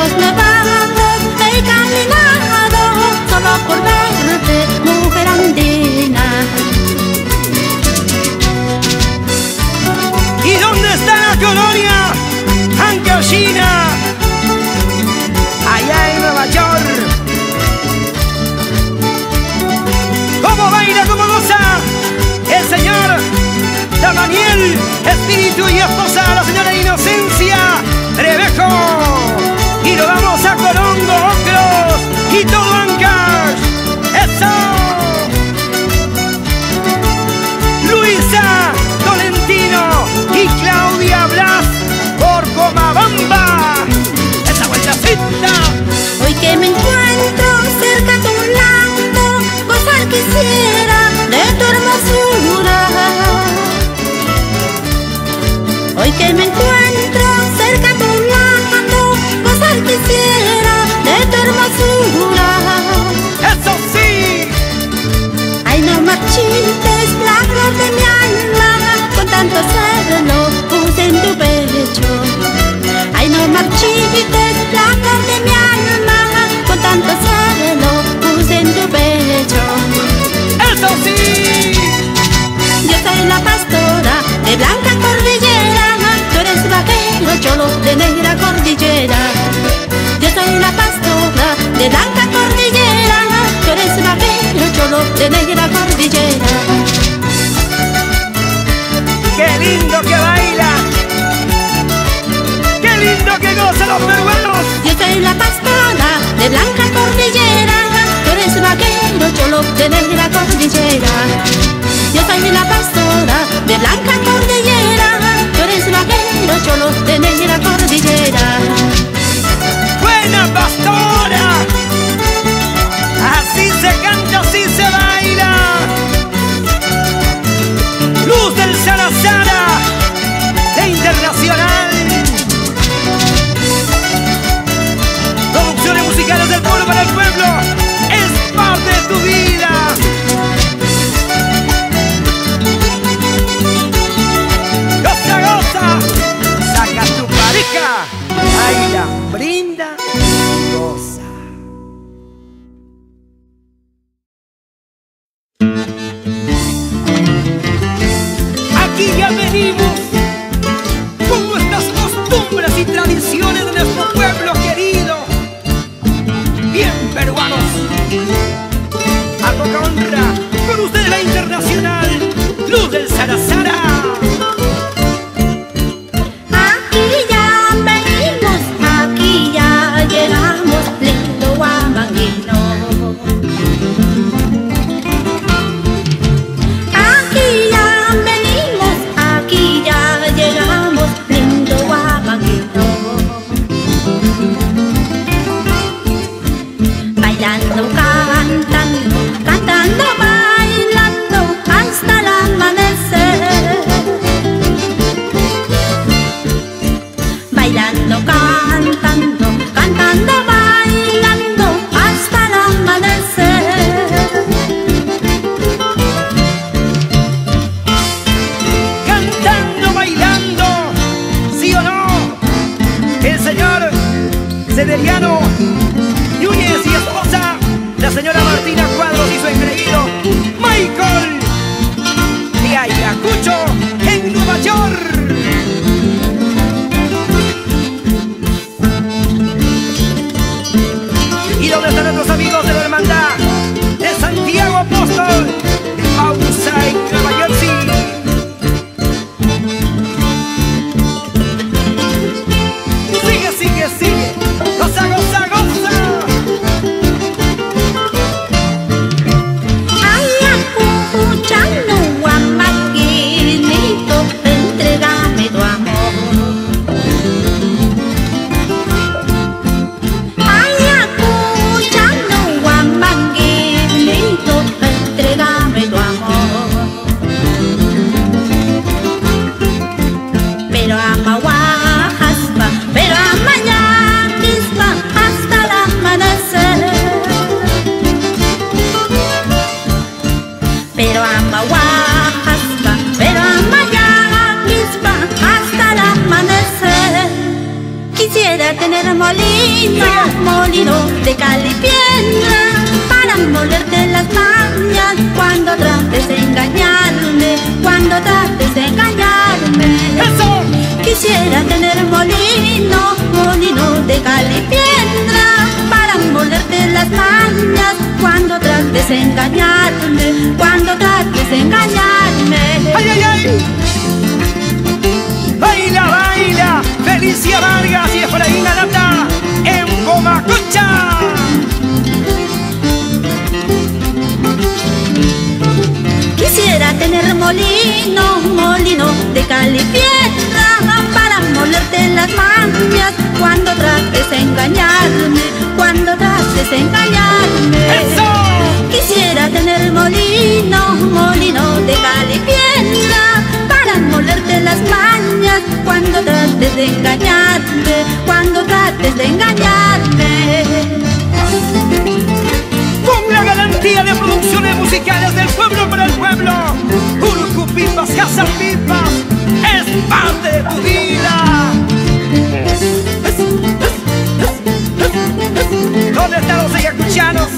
los nevados he caminado solo por verte, mujer andina. ¿Y dónde está la colonia Angelina? Allá en Nueva York. ¿Cómo baila, cómo goza el señor Daniel, espíritu y esposa, la señora Inocencia Trevejo? Y nos vamos a Corongo, Ocros y todo Ancash. ¡Eso! Luisa Tolentino y Claudia Blas por Comabamba. ¡Esa vueltacita! Hoy que me encuentro cerca a tu lado, gozar quisiera de tu hermosura. Hoy que me encuentro cerca a tu lado, gozar quisiera de tu hermosura. ¡Eso sí! Ay, no marchites la flor de mi alma, con tanto celo puse en tu pecho. Ay, no marchites la flor de mi alma, con tanto celo puse en tu pecho. ¡Eso sí! Yo soy la pastora de blanca cordillera, tú eres vaquero cholo de negra cordillera. Yo soy la pastora de blanca cordillera, tú eres vaquero cholo de negra cordillera. ¡Qué lindo que baila! ¡Qué lindo que gozan los peruanos! Yo soy la pastora de blanca cordillera, tú eres vaquero cholo de negra cordillera. Yo soy la pastora de blanca cordillera, tú eres vaquero cholo de negra cordillera. ¡Buena pastora! Así se canta, así se baila. Luz del Salazara, de Internacional. Producciones musicales del pueblo para el pueblo. Es parte de tu vida. Goza, goza. Saca tu pareja. Baila, brinda, goza. Aquí ya venimos con nuestras costumbres y tradiciones de nuestro pueblo querido. Bien peruanos, a poca honra, con ustedes la Internacional, Luz del Salazara. Aquí ya venimos, aquí ya llegamos, lindo Huamanguino. Aquí ya venimos, aquí ya llegamos, lindo Huamanguino. Bailando, cantando, cantando, bailando hasta el amanecer. Bailando, cantando, cantando, bailando hasta el amanecer. Cantando, bailando, ¿sí o no? El señor Severiano Núñez y esposa, la señora Martina Cuadros y su engreído Michael de Ayacucho, en Nueva York. ¿Y dónde están nuestros amigos de la hermandad de Santiago Apóstol, de Outside, Nueva Jersey? Sigue, sigue, sigue. Goza, goza, goza. Ay, molino, molino de cal y piedra, para molerte las mañas cuando trates de engañarme, cuando trates de engañarme. ¡Eso! Quisiera tener molino, molino de cal y piedra, para molerte las mañas cuando trates de engañarme, cuando trates de engañarme. ¡Ay, ay, ay! ¡Baila, baila! Felicia Vargas y Efraín Lata en Comacucha. Quisiera tener molino, molino de cal y piedra, para molerte las mañas cuando trates de engañarme, cuando trates de engañarme. ¡Eso! Quisiera tener molino, molino de cal y piedra, para molerte las mañas cuando trates de engañarme, cuando trates de engañarme. Con la garantía de producciones musicales del pueblo para el pueblo, Urucupipas, Casas Pipas, es parte de tu vida. ¿Dónde están los ayacuchanos?